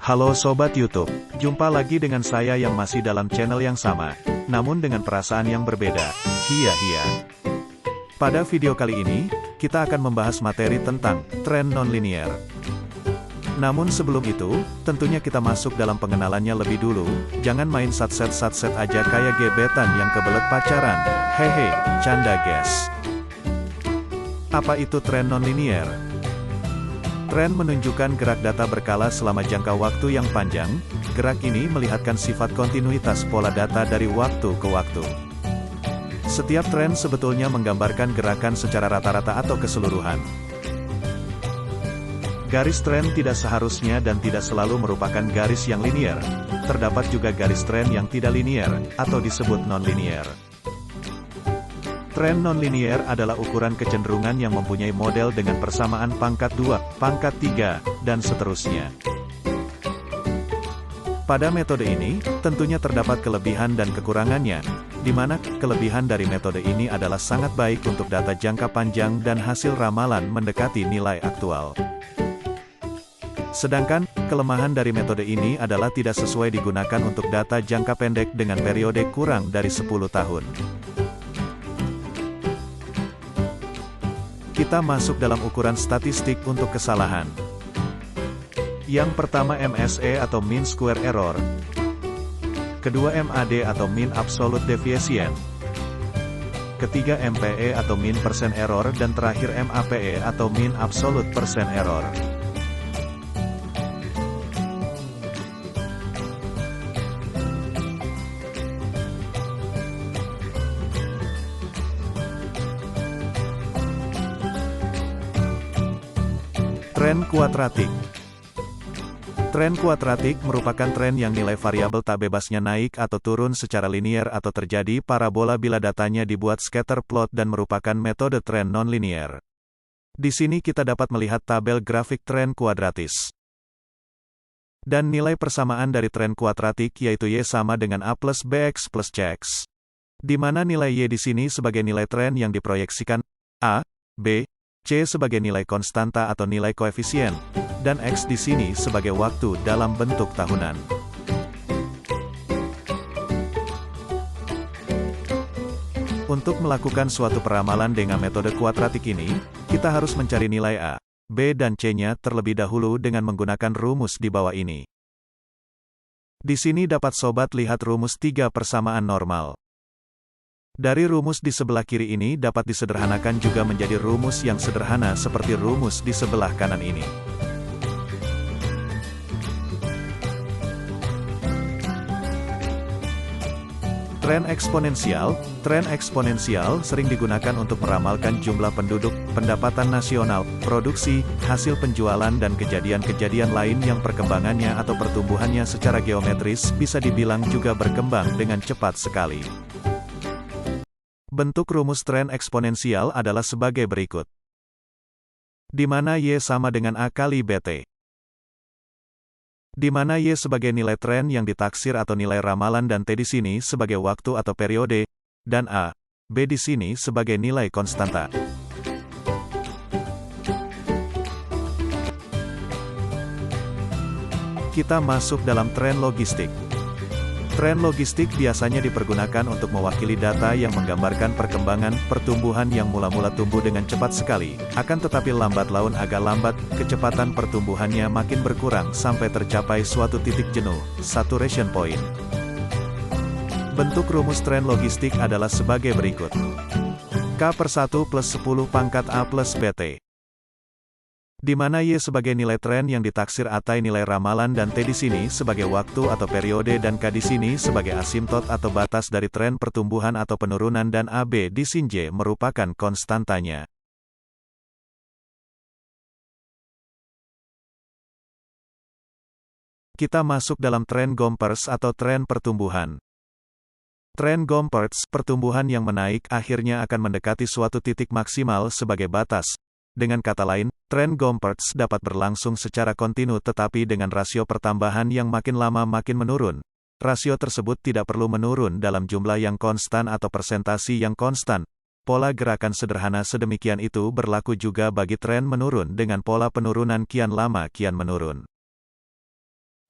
Halo Sobat YouTube, jumpa lagi dengan saya yang masih dalam channel yang sama, namun dengan perasaan yang berbeda. Hia. Pada video kali ini, kita akan membahas materi tentang tren non-linear. Namun sebelum itu, tentunya kita masuk dalam pengenalannya lebih dulu. Jangan main satset aja kayak gebetan yang kebelet pacaran. Hehe, canda guys. Apa itu tren non-linear? Tren menunjukkan gerak data berkala selama jangka waktu yang panjang. Gerak ini melihatkan sifat kontinuitas pola data dari waktu ke waktu. Setiap tren sebetulnya menggambarkan gerakan secara rata-rata atau keseluruhan. Garis tren tidak seharusnya dan tidak selalu merupakan garis yang linier. Terdapat juga garis tren yang tidak linier, atau disebut non-linear. Tren non-linear adalah ukuran kecenderungan yang mempunyai model dengan persamaan pangkat 2, pangkat 3, dan seterusnya. Pada metode ini, tentunya terdapat kelebihan dan kekurangannya, di mana kelebihan dari metode ini adalah sangat baik untuk data jangka panjang dan hasil ramalan mendekati nilai aktual. Sedangkan, kelemahan dari metode ini adalah tidak sesuai digunakan untuk data jangka pendek dengan periode kurang dari 10 tahun. Kita masuk dalam ukuran statistik untuk kesalahan. Yang pertama MSE atau Mean Square Error. Kedua MAD atau Mean Absolute Deviation. Ketiga MPE atau Mean Percent Error dan terakhir MAPE atau Mean Absolute Percent Error. Tren kuadratik. Tren kuadratik merupakan tren yang nilai variabel tak bebasnya naik atau turun secara linier atau terjadi parabola bila datanya dibuat scatter plot dan merupakan metode tren non-linear. Di sini kita dapat melihat tabel grafik tren kuadratis. Dan nilai persamaan dari tren kuadratik yaitu Y sama dengan A plus BX plus CX. Di mana nilai Y di sini sebagai nilai tren yang diproyeksikan, A, B, C sebagai nilai konstanta atau nilai koefisien, dan X di sini sebagai waktu dalam bentuk tahunan. Untuk melakukan suatu peramalan dengan metode kuadratik ini, kita harus mencari nilai A, B dan C-nya terlebih dahulu dengan menggunakan rumus di bawah ini. Di sini dapat sobat lihat rumus 3 persamaan normal. Dari rumus di sebelah kiri ini dapat disederhanakan juga menjadi rumus yang sederhana seperti rumus di sebelah kanan ini. Tren eksponensial. Tren eksponensial sering digunakan untuk meramalkan jumlah penduduk, pendapatan nasional, produksi, hasil penjualan dan kejadian-kejadian lain yang perkembangannya atau pertumbuhannya secara geometris bisa dibilang juga berkembang dengan cepat sekali. Bentuk rumus tren eksponensial adalah sebagai berikut. Di mana Y sama dengan A kali BT. Di mana Y sebagai nilai tren yang ditaksir atau nilai ramalan dan T di sini sebagai waktu atau periode, dan A, B di sini sebagai nilai konstanta. Kita masuk dalam tren logistik. Tren logistik biasanya dipergunakan untuk mewakili data yang menggambarkan perkembangan pertumbuhan yang mula-mula tumbuh dengan cepat sekali, akan tetapi lambat laun agak lambat, kecepatan pertumbuhannya makin berkurang sampai tercapai suatu titik jenuh, saturation point. Bentuk rumus tren logistik adalah sebagai berikut. K per 1 plus 10 pangkat A plus BT. Di mana Y sebagai nilai tren yang ditaksir atau nilai ramalan dan T di sini sebagai waktu atau periode dan K di sini sebagai asimtot atau batas dari tren pertumbuhan atau penurunan dan AB di sin J merupakan konstantanya. Kita masuk dalam tren Gompers atau tren pertumbuhan. Tren Gompers, pertumbuhan yang menaik akhirnya akan mendekati suatu titik maksimal sebagai batas. Dengan kata lain, tren Gompers dapat berlangsung secara kontinu tetapi dengan rasio pertambahan yang makin lama makin menurun. Rasio tersebut tidak perlu menurun dalam jumlah yang konstan atau persentasi yang konstan. Pola gerakan sederhana sedemikian itu berlaku juga bagi tren menurun dengan pola penurunan kian lama kian menurun.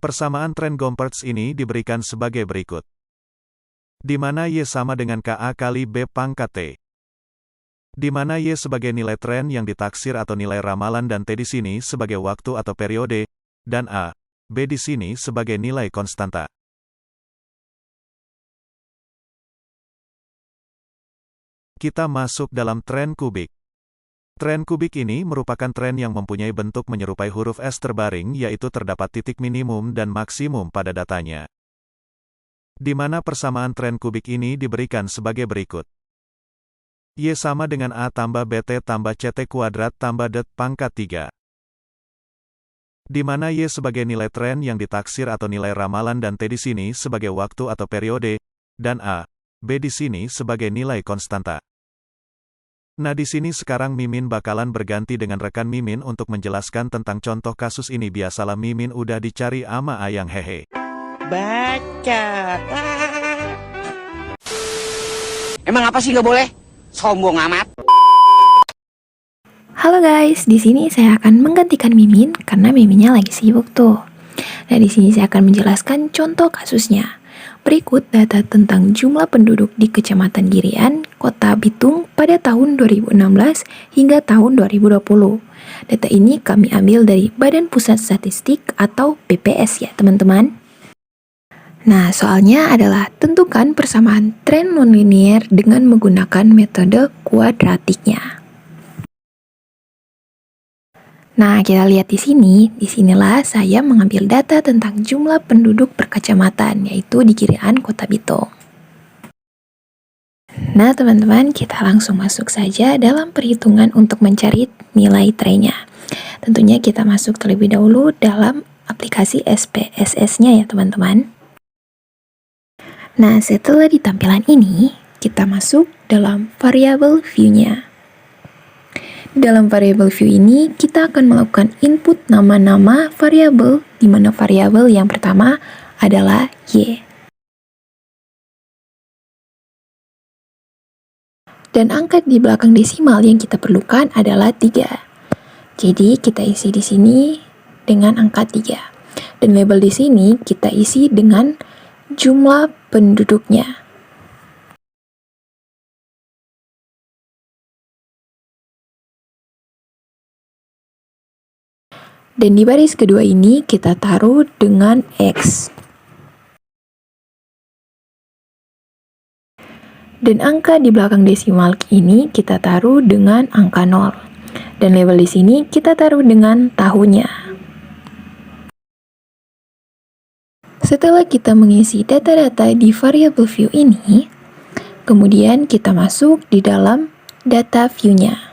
Persamaan tren Gompertz ini diberikan sebagai berikut. Di mana Y sama dengan KA kali B pangkat T. Di mana Y sebagai nilai tren yang ditaksir atau nilai ramalan dan T di sini sebagai waktu atau periode, dan A, B di sini sebagai nilai konstanta. Kita masuk dalam tren kubik. Tren kubik ini merupakan tren yang mempunyai bentuk menyerupai huruf S terbaring, yaitu terdapat titik minimum dan maksimum pada datanya. Di mana persamaan tren kubik ini diberikan sebagai berikut. Y sama dengan A tambah BT tambah CT kuadrat tambah det pangkat 3. Di mana Y sebagai nilai tren yang ditaksir atau nilai ramalan dan T di sini sebagai waktu atau periode, dan A, B di sini sebagai nilai konstanta. Nah di sini sekarang Mimin bakalan berganti dengan rekan Mimin untuk menjelaskan tentang contoh kasus ini. Biasalah Mimin udah dicari ama ayang hehe. Baca. Emang apa sih nggak boleh? Sombong amat. Halo guys, di sini saya akan menggantikan Mimin karena Miminnya lagi sibuk tuh. Nah, di sini saya akan menjelaskan contoh kasusnya. Berikut data tentang jumlah penduduk di Kecamatan Girian, Kota Bitung pada tahun 2016 hingga tahun 2020. Data ini kami ambil dari Badan Pusat Statistik atau BPS ya teman-teman. Nah, soalnya adalah tentukan persamaan tren nonlinier dengan menggunakan metode kuadratiknya. Nah, kita lihat di sini. Disinilah saya mengambil data tentang jumlah penduduk per kecamatan, yaitu di Girian, Kota Bitung. Nah, teman-teman, kita langsung masuk saja dalam perhitungan untuk mencari nilai trennya. Tentunya kita masuk terlebih dahulu dalam aplikasi SPSS-nya ya, teman-teman. Nah, setelah di tampilan ini, kita masuk dalam variable view-nya. Dalam variable view ini, kita akan melakukan input nama-nama variabel, di mana variabel yang pertama adalah Y. Dan angka di belakang desimal yang kita perlukan adalah 3. Jadi, kita isi di sini dengan angka 3. Dan label di sini kita isi dengan jumlah penduduknya. Dan di baris kedua ini kita taruh dengan X. Dan angka di belakang desimal ini kita taruh dengan angka 0. Dan label di sini kita taruh dengan tahunnya. Setelah kita mengisi data-data di variable view ini, kemudian kita masuk di dalam data view-nya.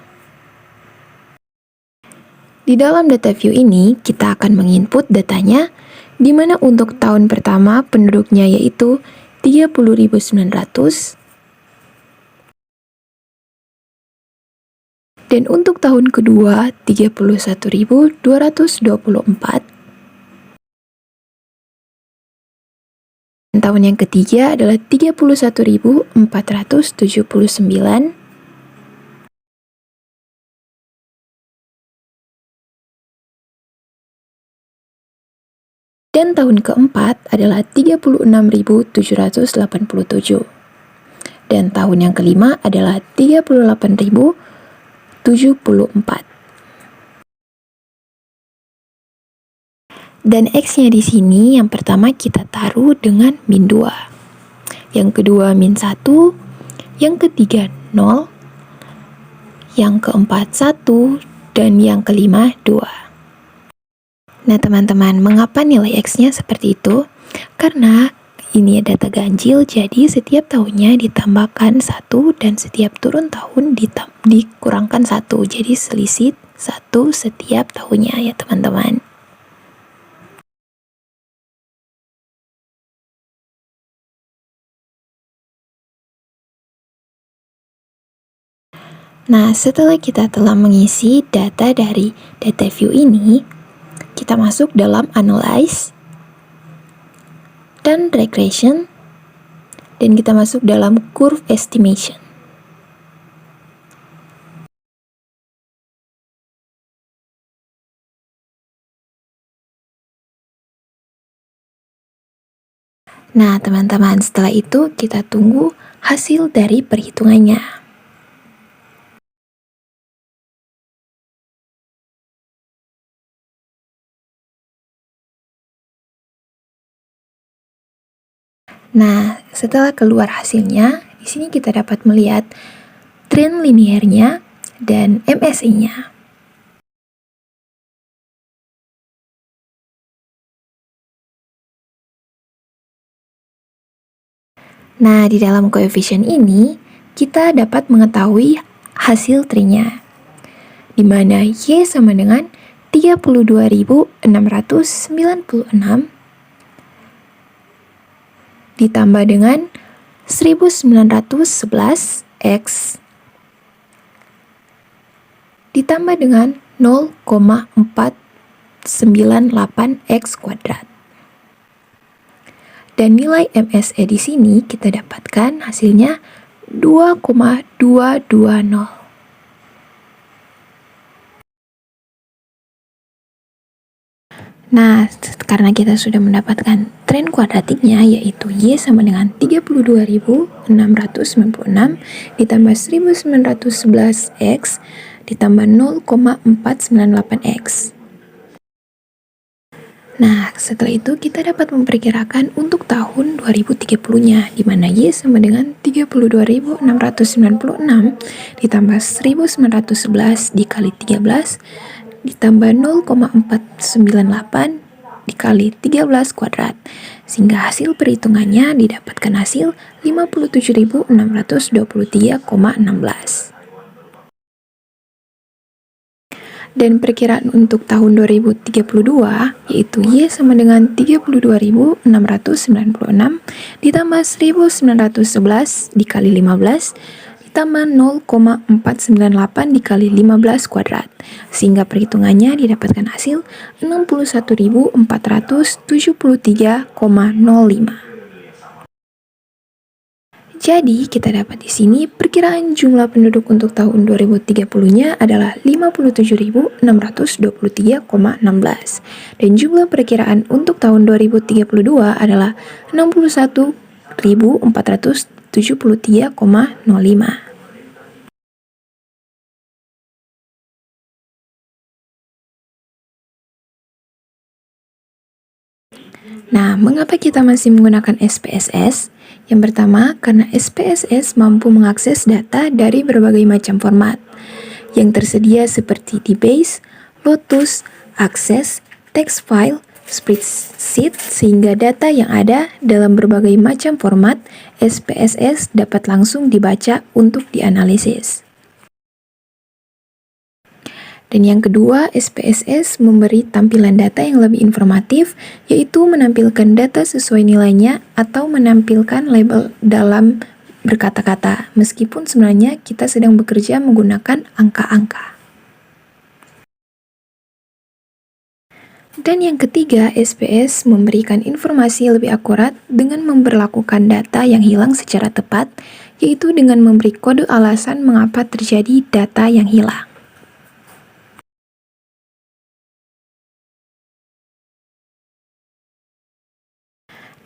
Di dalam data view ini, kita akan menginput datanya, di mana untuk tahun pertama penduduknya yaitu 30.900, dan untuk tahun kedua 31.224, dan tahun yang ketiga adalah 31.479, dan tahun keempat adalah 36.787. Dan tahun yang kelima adalah 38.074. Dan X-nya di sini yang pertama kita taruh dengan min 2. Yang kedua min 1, yang ketiga 0, yang keempat 1, dan yang kelima 2. Nah teman-teman, mengapa nilai X-nya seperti itu? Karena ini data ganjil, jadi setiap tahunnya ditambahkan 1 dan setiap turun tahun dikurangkan 1. Jadi selisih 1 setiap tahunnya ya teman-teman. Nah, setelah kita telah mengisi data dari data view ini, kita masuk dalam Analyze dan Regression, dan kita masuk dalam Curve Estimation. Nah, teman-teman, setelah itu kita tunggu hasil dari perhitungannya. Nah, setelah keluar hasilnya, di sini kita dapat melihat tren liniernya dan MSI-nya. Nah, di dalam koefisien ini, kita dapat mengetahui hasil trennya, di mana Y sama dengan 32.696 ditambah dengan 1911 X ditambah dengan 0,498 X kuadrat. Dan nilai MSE di sini kita dapatkan hasilnya 2,220. Nah, karena kita sudah mendapatkan tren kuadratiknya, yaitu Y sama dengan 32.696 ditambah 1911 X ditambah 0,498 X. Nah, setelah itu kita dapat memperkirakan untuk tahun 2030-nya, di mana Y sama dengan 32.696 ditambah 1911 dikali 13 ditambah 0,498 dikali 13 kuadrat, sehingga hasil perhitungannya didapatkan hasil 57.623,16. Dan perkiraan untuk tahun 2032, yaitu Y sama dengan 32.696 ditambah 1911 dikali 15 ditambah 0,498 dikali 15 kuadrat, sehingga perhitungannya didapatkan hasil 61.473,05. Jadi, kita dapat di sini perkiraan jumlah penduduk untuk tahun 2030-nya adalah 57.623,16 dan jumlah perkiraan untuk tahun 2032 adalah 61.473,05. Nah, mengapa kita masih menggunakan SPSS? Yang pertama, karena SPSS mampu mengakses data dari berbagai macam format yang tersedia seperti DBase, Lotus, Access, text file, spreadsheet, sehingga data yang ada dalam berbagai macam format SPSS dapat langsung dibaca untuk dianalisis. Dan yang kedua, SPSS memberi tampilan data yang lebih informatif, yaitu menampilkan data sesuai nilainya atau menampilkan label dalam berkata-kata, meskipun sebenarnya kita sedang bekerja menggunakan angka-angka. Dan yang ketiga, SPS memberikan informasi lebih akurat dengan memberlakukan data yang hilang secara tepat, yaitu dengan memberi kode alasan mengapa terjadi data yang hilang.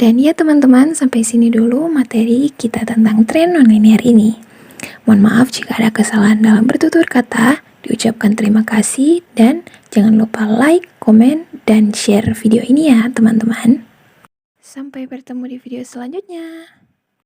Dan ya teman-teman, sampai sini dulu materi kita tentang tren nonlinear ini. Mohon maaf jika ada kesalahan dalam bertutur kata, diucapkan terima kasih, dan jangan lupa like, komen, dan share video ini ya teman-teman. Sampai bertemu di video selanjutnya.